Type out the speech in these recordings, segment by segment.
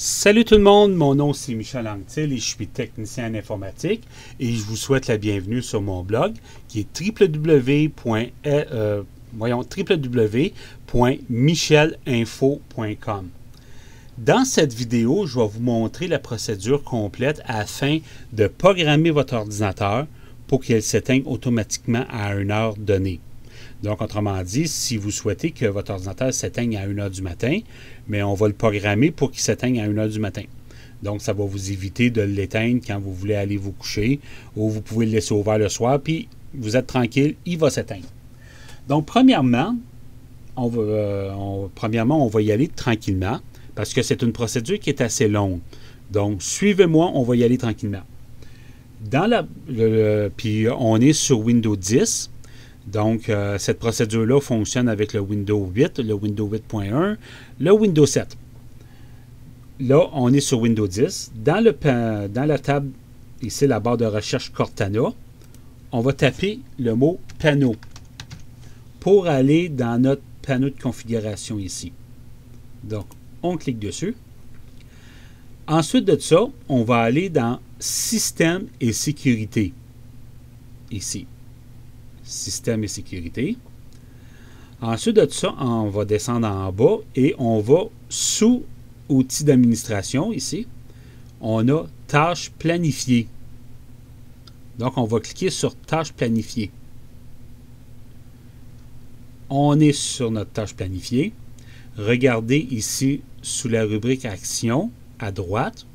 Salut tout le monde, mon nom c'est Michel Anctil et je suis technicien en informatique et je vous souhaite la bienvenue sur mon blog qui est www.michelinfo.com. Dans cette vidéo, je vais vous montrer la procédure complète afin de programmer votre ordinateur pour qu'il s'éteigne automatiquement à une heure donnée. Donc, autrement dit, si vous souhaitez que votre ordinateur s'éteigne à 1 heure du matin, mais on va le programmer pour qu'il s'éteigne à 1 heure du matin. Donc, ça va vous éviter de l'éteindre quand vous voulez aller vous coucher ou vous pouvez le laisser ouvert le soir, puis vous êtes tranquille, il va s'éteindre. Donc, premièrement, on va y aller tranquillement parce que c'est une procédure qui est assez longue. Donc, suivez-moi, on va y aller tranquillement. Puis, on est sur Windows 10. Donc, cette procédure-là fonctionne avec le Windows 8, le Windows 8.1, le Windows 7. Là, on est sur Windows 10. Dans la table, ici, la barre de recherche Cortana, on va taper le mot « panneau » pour aller dans notre panneau de configuration ici. Donc, on clique dessus. Ensuite de ça, on va aller dans « Système et sécurité » ici. Système et sécurité. Ensuite de ça, on va descendre en bas et on va sous outils d'administration ici. On a tâches planifiées. Donc, on va cliquer sur tâches planifiées. On est sur notre tâche planifiée. Regardez ici sous la rubrique action à droite.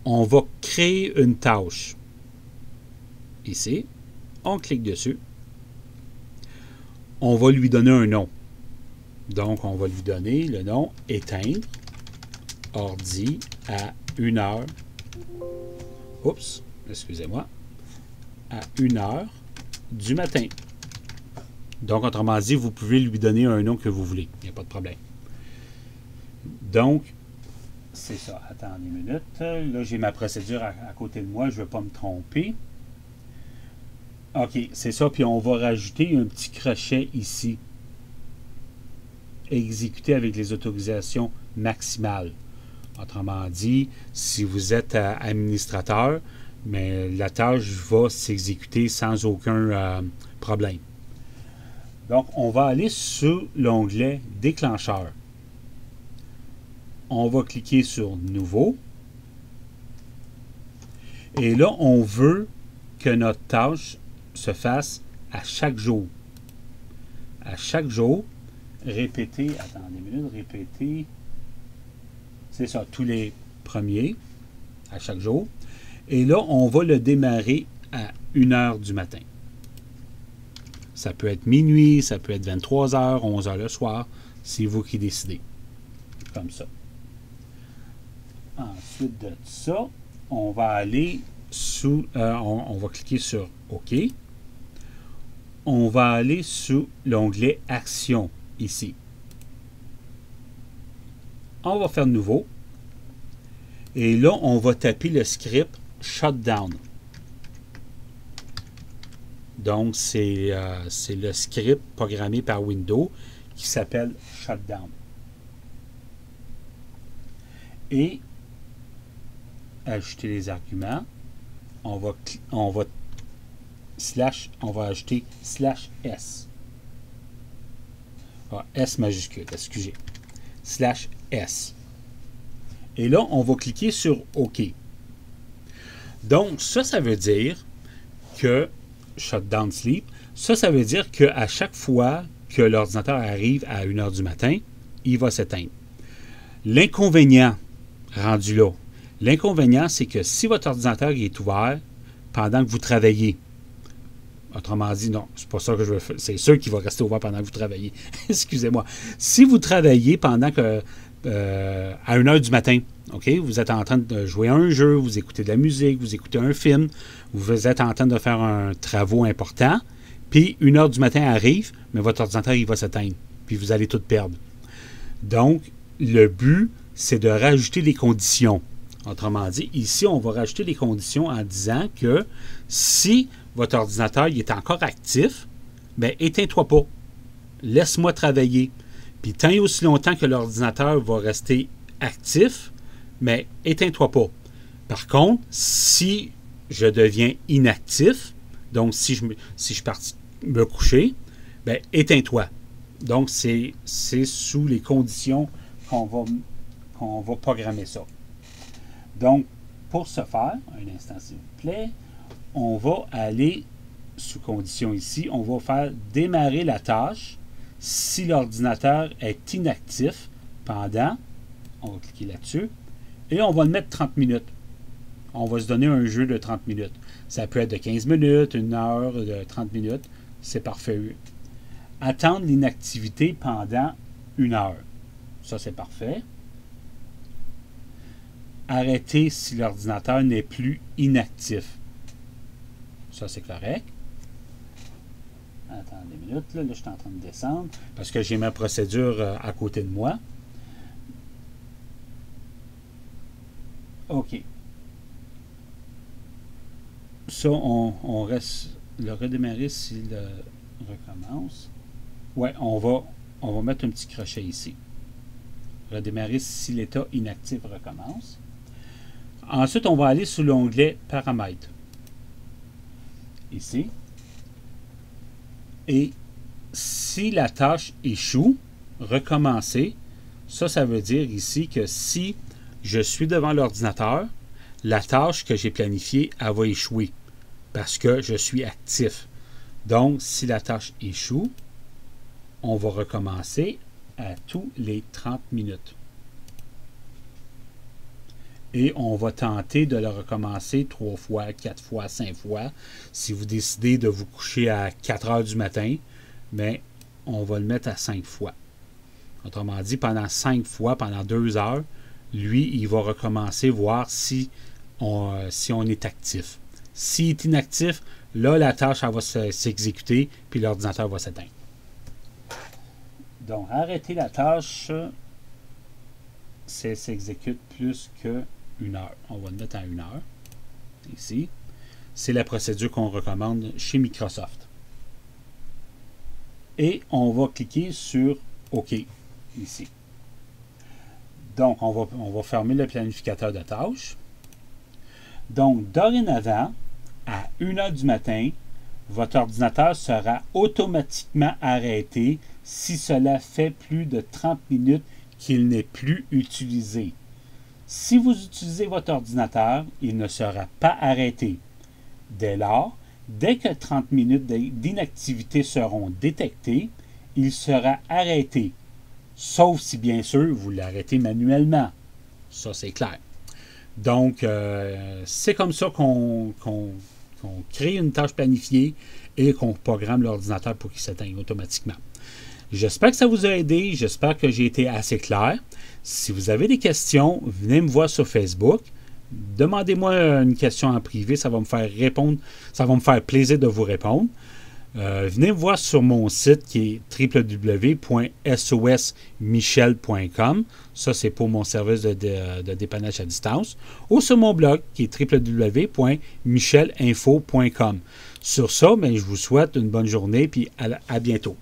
On va créer une tâche. Ici, on clique dessus. On va lui donner un nom. Donc, on va lui donner le nom « Éteindre ordi à 1 heure ». Oups, excusez-moi. À 1 heure du matin. Donc, autrement dit, vous pouvez lui donner un nom que vous voulez. Il n'y a pas de problème. Donc, c'est ça. Attendez une minute. Là, j'ai ma procédure à côté de moi. Je ne vais pas me tromper. OK, c'est ça. Puis on va rajouter un petit crochet ici. Exécuter avec les autorisations maximales. Autrement dit, si vous êtes administrateur, mais la tâche va s'exécuter sans aucun problème. Donc, on va aller sur l'onglet déclencheur. On va cliquer sur Nouveau. Et là, on veut que notre tâche se fasse à chaque jour. À chaque jour, répéter, attendez une minute, répéter, c'est ça, tous les premiers, à chaque jour. Et là, on va le démarrer à 1 heure du matin. Ça peut être minuit, ça peut être 23 heures, 11 heures le soir, c'est vous qui décidez. Comme ça. Ensuite de ça, on va aller sous, on va cliquer sur OK. On va aller sous l'onglet Action, ici. On va faire Nouveau. Et là, on va taper le script Shutdown. Donc, c'est le script programmé par Windows qui s'appelle Shutdown. Et ajouter les arguments. On va ajouter /S. Ah, S majuscule, excusez. /S. Et là, on va cliquer sur OK. Donc, ça veut dire que Shutdown Sleep, ça veut dire qu'à chaque fois que l'ordinateur arrive à 1 heure du matin, il va s'éteindre. L'inconvénient rendu là, l'inconvénient, c'est que si votre ordinateur est ouvert pendant que vous travaillez, autrement dit, non, c'est pas ça que je veux faire. C'est sûr qu'il va rester ouvert pendant que vous travaillez. Excusez-moi. Si vous travaillez pendant que à 1 heure du matin, OK, vous êtes en train de jouer à un jeu, vous écoutez de la musique, vous écoutez un film, vous êtes en train de faire un travaux important, puis 1 heure du matin arrive, mais votre ordinateur, il va s'éteindre, puis vous allez tout perdre. Donc, le but, c'est de rajouter les conditions. Autrement dit, ici, on va rajouter les conditions en disant que si votre ordinateur il est encore actif, bien, éteins-toi pas. Laisse-moi travailler. Puis tant et aussi longtemps que l'ordinateur va rester actif, mais éteins-toi pas. Par contre, si je deviens inactif, donc si je partis me coucher, ben, éteins-toi. Donc, c'est sous les conditions qu'on va programmer ça. Donc, pour ce faire, un instant s'il vous plaît, on va aller sous condition ici, on va faire démarrer la tâche si l'ordinateur est inactif pendant, on va cliquer là-dessus, et on va le mettre 30 minutes. On va se donner un jeu de 30 minutes. Ça peut être de 15 minutes, 1 heure, de 30 minutes. C'est parfait. Attendre l'inactivité pendant 1 heure. Ça, c'est parfait. Arrêter si l'ordinateur n'est plus inactif. Ça, c'est correct. Attendez une minute. Là, je suis en train de descendre parce que j'ai ma procédure à côté de moi. OK. Ça, on reste le redémarrer s'il recommence. Ouais, on va mettre un petit crochet ici. Redémarrer si l'état inactif recommence. Ensuite, on va aller sous l'onglet Paramètres. Ici. Et si la tâche échoue, recommencer, ça veut dire ici que si je suis devant l'ordinateur, la tâche que j'ai planifiée, elle va échouer parce que je suis actif. Donc, si la tâche échoue, on va recommencer à tous les 30 minutes. Et on va tenter de le recommencer 3 fois, 4 fois, 5 fois. Si vous décidez de vous coucher à 4 heures du matin, mais on va le mettre à 5 fois. Autrement dit, pendant 5 fois, pendant 2 heures, lui, il va recommencer, voir si on est actif. S'il est inactif, là, la tâche elle va s'exécuter, puis l'ordinateur va s'éteindre. Donc, arrêter la tâche, ça s'exécute plus que 1 heure. On va le mettre à 1 heure. Ici. C'est la procédure qu'on recommande chez Microsoft. Et on va cliquer sur OK, ici. Donc, on va fermer le planificateur de tâches. Donc, dorénavant, à 1 heure du matin, votre ordinateur sera automatiquement arrêté si cela fait plus de 30 minutes qu'il n'est plus utilisé. Si vous utilisez votre ordinateur, il ne sera pas arrêté. Dès lors, dès que 30 minutes d'inactivité seront détectées, il sera arrêté. Sauf si, bien sûr, vous l'arrêtez manuellement. Ça, c'est clair. Donc, c'est comme ça qu'on crée une tâche planifiée et qu'on programme l'ordinateur pour qu'il s'éteigne automatiquement. J'espère que ça vous a aidé. J'espère que j'ai été assez clair. Si vous avez des questions, venez me voir sur Facebook. Demandez-moi une question en privé. Ça va me faire répondre. Ça va me faire plaisir de vous répondre. Venez me voir sur mon site qui est www.sosmichel.com. Ça, c'est pour mon service de dépannage à distance. Ou sur mon blog qui est www.michelinfo.com. Sur ça, je vous souhaite une bonne journée et à bientôt.